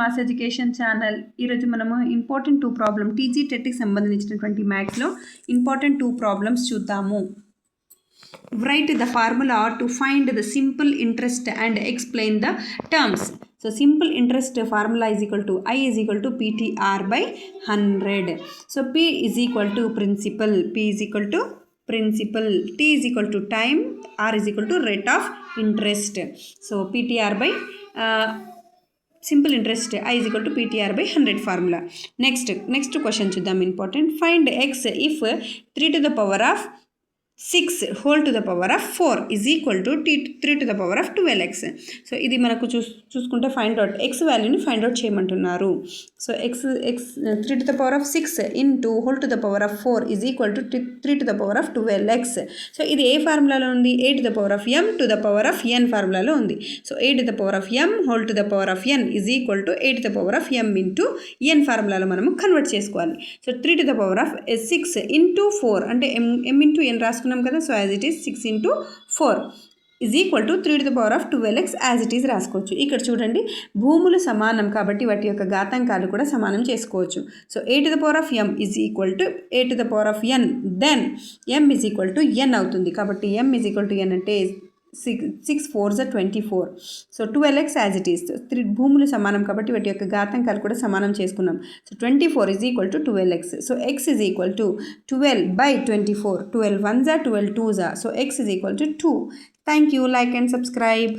Mass education channel. ఈరోజు మనము important 2 problem TG టెట్కి సంబంధించినటువంటి మ్యాథ్స్లో ఇంపార్టెంట్ 2 ప్రాబ్లమ్స్ చూద్దాము. Write the formula to find the simple interest and explain the terms. So simple interest formula is equal to I is equal to PTR by 100. సో P is equal to principal, P is equal to principal, T is equal to time, R is equal to rate of interest. So PTR by simple interest I is equal to PTR by 100 formula. Next question chuddam important. Find x if 3 to the power of 6 whole to the power of 4 is equal to 3 to the power of 12x. So ఇది మనకు చూసుకుంటే find out X వాల్యూని find out చేయమంటున్నారు. So X 3 to the power of 6 into whole to the power of 4 is equal to 3 to the power of 12x. So ఇది ఏ ఫార్ములాలో ఉంది? a to the power of m to the power of n ఫార్ములాలో ఉంది. So a to the power of m whole to the power of n is equal to a to the power of m into n ఫార్ములాలో మనము convert చేసుకోవాలి. So 3 to the power of 6 into 4 అంటే m into n రాసుకున్నాం కదా. So as it is 6 into 4 is equal to 3 to the power of 12x as it is రాసుకోవచ్చు. ఇక్కడ చూడండి, భూములు సమానం కాబట్టి వాటి యొక్క ఘాతాంకాలు కూడా సమానం చేసుకోవచ్చు. So a to the power of m is equal to a to the power of n, then m is equal to n అవుతుంది. కాబట్టి m is equal to n అంటే 6 4s are 24. So 12x as it is. భూములు సమానం కాబట్టి వాటి యొక్క ఘాతాంకాలు కూడా సమానం చేసుకున్నాం. So 24 is equal to 12x. So x is equal to 12 by 24. 12 1s are 12 2s are. So x is equal to 2. Thank you. Like and subscribe.